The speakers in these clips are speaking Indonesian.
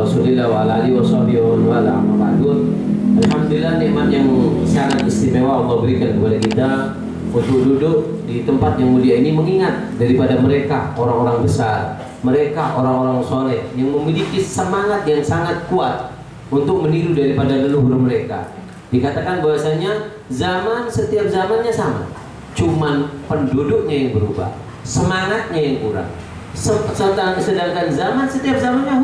Rasulillah wa ala alihi washabihi wa ala Alhamdulillah, nikmat yang sangat istimewa Allah berikan kepada kita untuk duduk di tempat yang mulia ini, mengingat daripada mereka orang-orang besar, mereka orang-orang soleh yang memiliki semangat yang sangat kuat untuk meniru daripada leluhur mereka. Dikatakan bahwasanya zaman setiap zamannya sama, cuman penduduknya yang berubah, semangatnya yang kurang. Sedangkan zaman setiap zamannya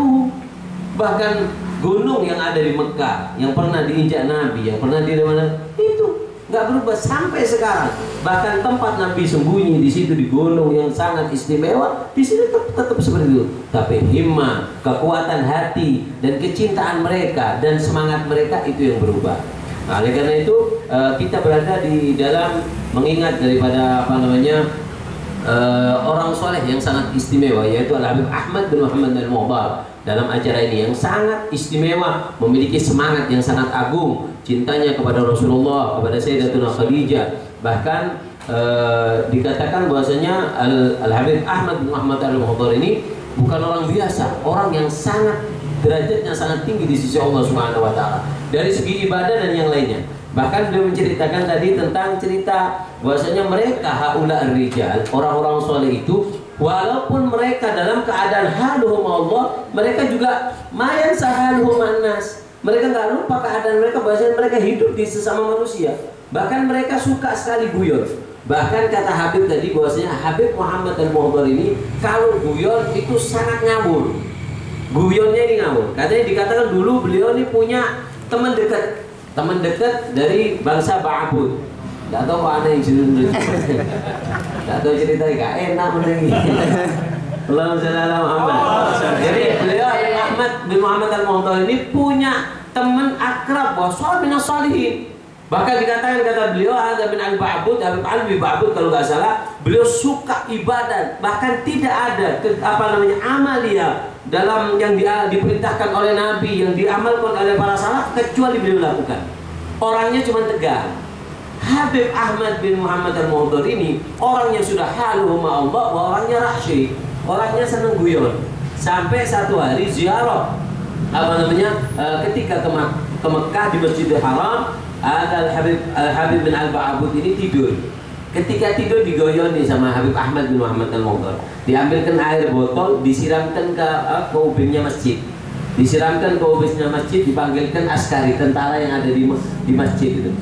bahkan gunung yang ada di Mekah yang pernah diinjak Nabi, yang pernah di mana itu nggak berubah sampai sekarang. Bahkan tempat Nabi sembunyi di situ di gunung yang sangat istimewa, di situ tetap seperti itu. Tapi himmah, kekuatan hati dan kecintaan mereka dan semangat mereka itu yang berubah. Nah, oleh karena itu kita berada di dalam mengingat daripada orang soleh yang sangat istimewa, yaitu Al-Habib Ahmad bin Muhammad Al-Muhdar. Dalam acara ini yang sangat istimewa, memiliki semangat yang sangat agung, cintanya kepada Rasulullah, kepada Sayyidatuna Khadijah. Bahkan dikatakan bahwasanya Al-Habib Ahmad bin Muhammad Al-Muhdar ini bukan orang biasa, orang yang sangat derajatnya sangat tinggi di sisi Allah Subhanahu wa taala dari segi ibadah dan yang lainnya. Bahkan dia menceritakan tadi tentang cerita bahwasanya mereka haula ar-rijal, orang-orang soleh itu, walaupun mereka dalam keadaan haluhum Allah, mereka juga mayan sahaluhum annas. Mereka nggak lupa keadaan mereka, bahwasanya mereka hidup di sesama manusia. Bahkan mereka suka sekali guyon. Bahkan kata Habib tadi bahwasanya Habib Muhammad Al-Muhdar ini kalau guyon itu sangat ngawur. Guyonnya ini ngawur. Katanya dikatakan dulu beliau ini punya teman dekat dari bangsa Ba'abud. Gak tahu kok aneh yang cerita. Gak tahu ceritanya, gak enak mendengi. Allahumma shalli ala Muhammad. Jadi beliau Ahmad bin Muhammad Al-Muhdar ini punya teman akrab wasal bin as-salihin. Bahkan dikatakan kata beliau ada bin al-Ba'abud, Habib Ali bin Ba'abud kalau nggak salah, beliau suka ibadah, bahkan tidak ada amalia dalam yang diperintahkan oleh Nabi, yang diamalkan oleh para salaf kecuali beliau lakukan. Orangnya cuma tegar. Habib Ahmad bin Muhammad Al-Muhdar ini orangnya sudah halu sama Allah, orangnya rahsyi, orangnya seneng guyon. Sampai satu hari ziarah ketika ke Mekah di Masjidil Haram, ada Al-Habib bin Al-Ba'abud ini tidur. Ketika tidur digoyoni sama Habib Ahmad bin Muhammad Al-Muhdar. Diambilkan air botol, disiramkan ke ubinnya masjid. Disiramkan ke ubinnya masjid, dipanggilkan askari, tentara yang ada di masjid itu.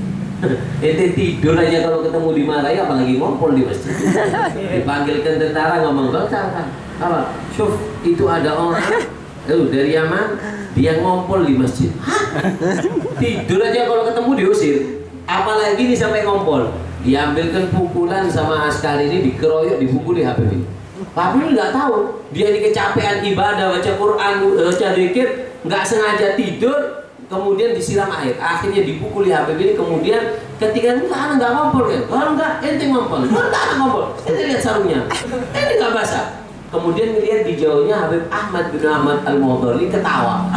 Ente tidur aja kalau ketemu dimarahi, apalagi ngompol di masjid. Dipanggilkan tentara ngomong, apa? Syuf, itu ada orang dari Yaman, dia ngompol di masjid. Hah? Tidur aja kalau ketemu diusir, apalagi ini sampai ngompol. Diambilkan pukulan sama askari ini, dikeroyok, dipukuli Habib ini. Habib ini nggak tahu, dia ini kecapean ibadah, baca Quran, baca zikir, nggak sengaja tidur, kemudian disiram air, akhirnya dipukuli Habib ini. Kemudian ketika anak nggak ngompol kan, kalau nggak ente ngompol, kalau nggak anak ngompol, ente lihat sarungnya, ente nggak basah. Kemudian melihat di jauhnya Habib Ahmad bin Muhammad Al-Muhdar ini ketawa.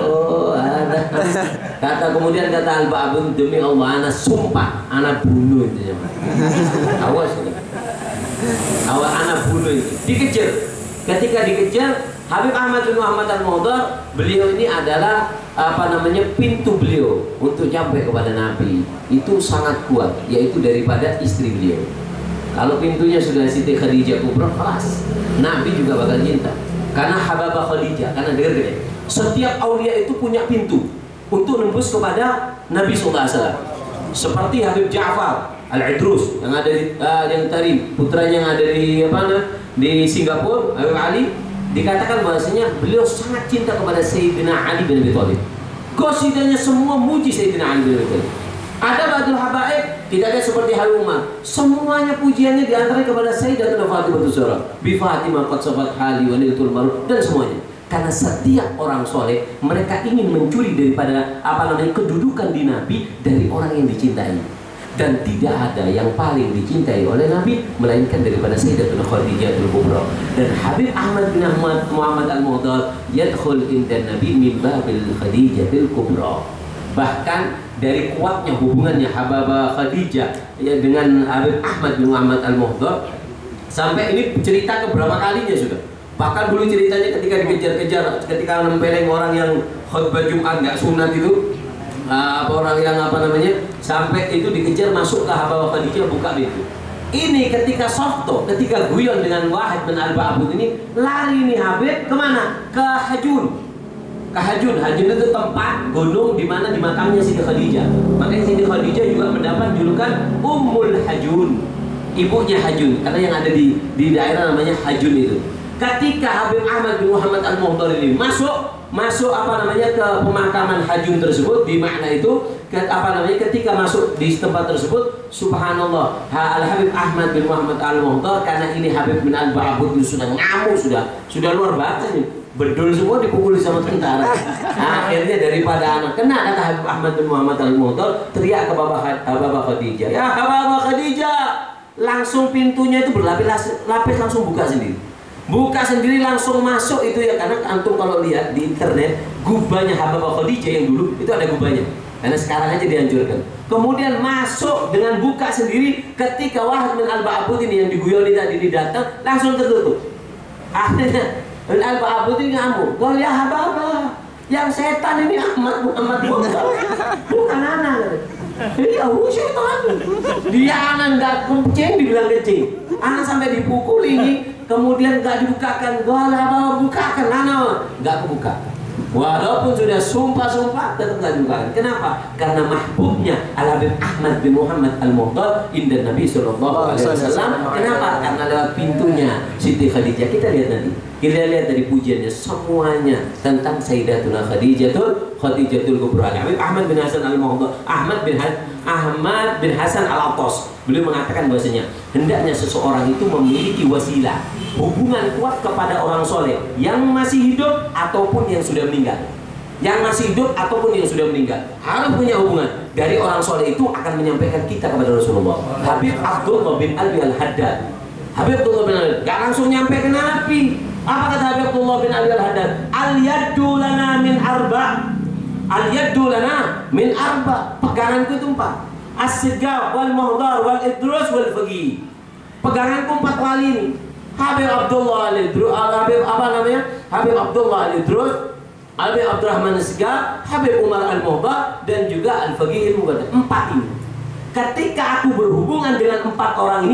Oh, ada. Kemudian kata Al-Ba'abud, demi Allah anak sumpah anak bunuh itu. Awas ini. Awal anak bunuh itu. Dikejar. Ketika dikejar, Habib Ahmad bin Muhammad Al-Muhdar, beliau ini adalah pintu beliau untuk sampai kepada Nabi. Itu sangat kuat, yaitu daripada istri beliau. Kalau pintunya sudah Siti Khadijah Kubra, kelas Nabi juga bakal cinta. Karena Hababah Khadijah, karena dengar-dengar, setiap aulia itu punya pintu untuk nembus kepada Nabi SAW. Seperti Habib Ja'far Al-Idrus yang ada di yang Tarim, putranya yang ada di Singapura, Habib Ali, dikatakan bahwasanya beliau sangat cinta kepada Sayyidina Ali bin Abi Thalib. Qasidahnya semua muji Sayyidina Ali bin Abi Thalib. Ada Badul Habaib, tidak ada seperti Habib Umar. Semuanya pujiannya diantaranya kepada Sayyidatuna Fatimah Zahra. Bi Fatimah qad safat hali wa niltul maruf, dan semuanya. Karena setiap orang soleh mereka ingin mencuri daripada kedudukan di Nabi dari orang yang dicintai. Dan tidak ada yang paling dicintai oleh Nabi melainkan daripada Sayyidatuna Khadijah al-Kubra. Dan Habib Ahmad bin Muhammad Al-Muhdar yadkhul inda Nabi min babil Khadijah al-Kubra. Bahkan dari kuatnya hubungannya Hababah Khadijah dengan Habib Ahmad bin Muhammad Al-Muhdar, sampai ini cerita keberapa kalinya sudah. Bahkan dulu ceritanya ketika dikejar-kejar, ketika nempeleng orang yang khutbah Jumat nggak sunat itu, orang yang sampai itu dikejar masuk ke Habibah Khadijah, buka pintu. Ini ketika softo, ketika guyon dengan Wahid bin Al-Ba'bud ini, lari nih Habib kemana? Ke Hajun. Ke Hajun. Hajun itu tempat gunung di mana di makamnya Siti Khadijah. Makanya Siti Khadijah juga mendapat julukan Ummul Hajun, ibunya Hajun, karena yang ada di daerah namanya Hajun itu. Ketika Habib Ahmad bin Muhammad Al-Muhdar ini masuk ke pemakaman Hajun tersebut, di makna itu ketika masuk di tempat tersebut, subhanallah, Al-Habib Ahmad bin Muhammad Al-Muhdar, karena ini Habib bin Al-Ba'bud sudah ngamuk, sudah luar biasa nih, bedul semua dipukuli sama tentara. Akhirnya daripada anak kena, kata Habib Ahmad bin Muhammad Al-Muhdar, teriak ke Habibah Khadijah, ya Habibah Khadijah, langsung pintunya itu berlapis langsung buka sendiri, langsung masuk itu ya. Karena antum kalau lihat di internet, gubahnya Habibah Khadijah yang dulu itu ada gubahnya, karena sekarang aja dihancurkan. Kemudian masuk dengan buka sendiri. Ketika Wahid bin Al-Ba'bud ini yang diguyoni tadi ini datang, langsung tertutup. Akhirnya Al-Ba'bud ini ngamuk, "Gol ya Habibah, yang setan ini Ahmad bukan anak." Iya, setan. Dia anak nggak kencing, dibilang kencing. Anak sampai dipukul ini, kemudian nggak dibukakan. Gola bukakan, anak nggak kebuka. Walaupun sudah sumpah tetap nggak dibukakan. Kenapa? Karena mahbubnya Al-Habib Ahmad bin Muhammad Al-Muhdar inda Nabi Sallallahu Alaihi Wasallam. Kenapa? Karena lewat pintunya Siti Khadijah. Kita lihat nanti. Kita lihat dari pujiannya semuanya tentang Sayyidatuna Khadijatul Kubra. Habib Ahmad bin Hasan Al-Muhdar, Ahmad bin Hasan Al-Attas, beliau mengatakan bahwasanya hendaknya seseorang itu memiliki wasilah, hubungan kuat kepada orang soleh yang masih hidup ataupun yang sudah meninggal. Yang masih hidup ataupun yang sudah meninggal harus punya hubungan. Dari orang soleh itu akan menyampaikan kita kepada Rasulullah. Habib Abdullah bin Ali Al-Haddad, Habib Abdullah bin Ali gak langsung nyampe ke Nabi. Apa kata Habib Abdullah bin Ali Al-Haddad? Al-yaddu lana min arba. Al-yaddu lana min arba. Peganganku itu 4. As-sigaf wal muhdar wal idrus wal faqih. Peganganku 4 wali ini. Habib Abdullah Al-Idrus, Habib Abdullah Al-Idrus, Habib Abdurrahman As-Sigaf, Habib Umar Al-Muhdar, dan juga Al-Faqih Al-Mughadar. 4 ini. Ketika aku berhubungan dengan 4 orang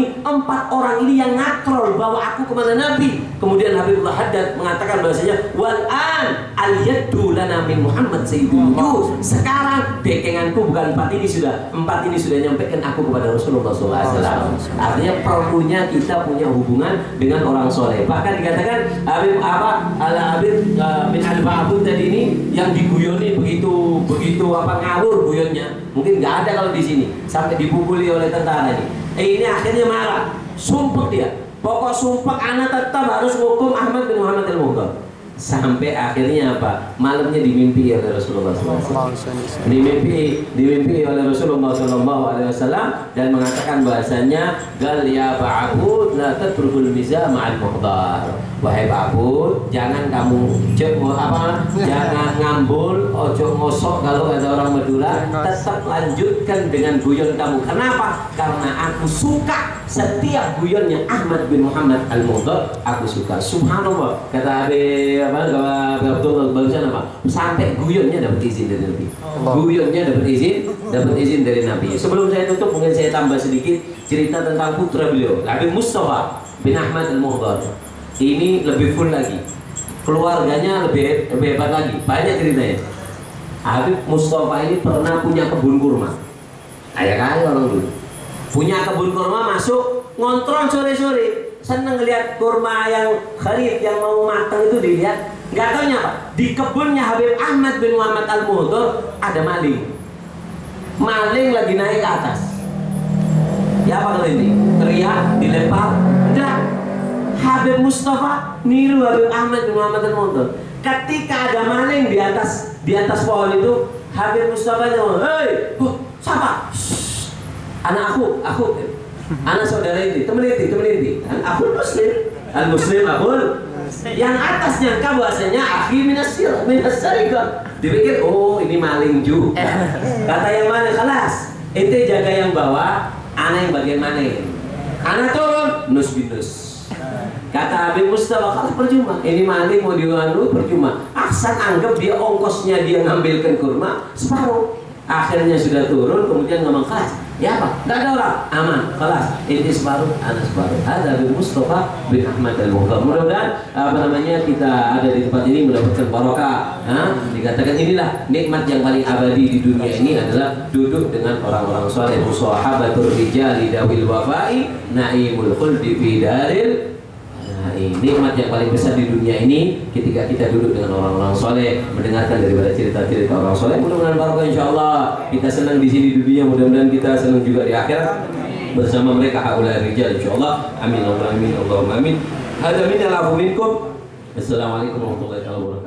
ini yang ngatrol bawa aku kepada Nabi. Kemudian Habibullah Haddad mengatakan bahasanya wal-an al-yaddu lana min Muhammad Sayyidul Wujud. Sekarang bekenganku bukan 4 ini sudah nyampaikan aku kepada Rasulullah SAW. Artinya perlunya kita punya hubungan dengan orang soleh. Bahkan dikatakan Al-Habib bin Al-Ba'bud tadi ini yang diguyoni begitu ngawur guyonnya. Mungkin nggak ada kalau di sini, sampai dipukuli oleh tentara ini. Ini akhirnya marah, sumpah dia. Pokok sumpah anak tetap harus hukum Ahmad bin Muhammad Al-Muhdar. Sampai akhirnya apa? Malamnya dimimpi oleh Rasulullah SAW. Dimimpi oleh Rasulullah SAW dan mengatakan bahasanya, "Gal ya Ba'bud la tatrukul miza ma'al muhdar." Wahai Ba'bud, jangan kamu jangan ngambul, ojo ngosok kalau ada orang Madura, tetap lanjutkan dengan guyon kamu. Kenapa? Karena aku suka setiap guyonnya Ahmad bin Muhammad Al-Muhdar, aku suka. Subhanallah, kata Abdullah barusan sampai guyonnya dapat izin dari Nabi. Guyonnya dapat izin dari Nabi. Sebelum saya tutup, mungkin saya tambah sedikit cerita tentang putra beliau, Habib Mustafa bin Ahmad Al-Muhdar. Ini lebih full lagi, keluarganya lebih hebat lagi, banyak ceritanya. Habib Mustafa ini pernah punya kebun kurma, kaya orang dulu. Punya kebun kurma, masuk ngontrol sore-sore, seneng ngeliat kurma yang kharif, yang mau matang itu dilihat. Nggak taunya apa, di kebunnya Habib Ahmad bin Muhammad Al-Muhdar ada maling lagi naik ke atas. Ya apa kalau ini? Teriak, dilempar, enggak. Habib Mustafa niru Habib Ahmad bin Muhammad Al-Muhdar. Ketika ada maling di atas pohon itu, Habib Mustafa bilang, "Hei, siapa? Anak aku, anak saudara ini, temen inti. Aku Muslim, al-Muslim aku." Yang atas nyangka bahasanya akhi minas syariqah. Dipikir, oh ini maling juga. Kata yang mana? Kelas. Ente jaga yang bawah, anak yang bagian mana? Anak turun, nus binus. Kata Habib Mustafa, kalau percuma, ini mandi mau dianu percuma. Aksan anggap dia ongkosnya dia ngambilkan kurma separuh. Akhirnya sudah turun, kemudian ngomong kelas. Ya apa? Gak ada orang, aman, kelas. Ini separuh, anak separuh. Ada Habib Mustafa bin Ahmad Al-Mughtar. Mudah-mudahan kita ada di tempat ini mendapatkan barokah. Dikatakan inilah nikmat yang paling abadi di dunia ini adalah duduk dengan orang-orang saleh. Musahabatur rijali dawil wafai naimul khuldi fi daril. Nikmat yang paling besar di dunia ini ketika kita duduk dengan orang-orang soleh, mendengarkan daripada cerita-cerita orang soleh. Mudah-mudahan barokah insyaallah. Kita senang di sini di dunia, mudah-mudahan kita senang juga di akhirat bersama mereka haula rijal insyaallah. Amin Allahumma amin Allahumma amin. Hada minna lafu minkum. Assalamualaikum warahmatullahi wabarakatuh.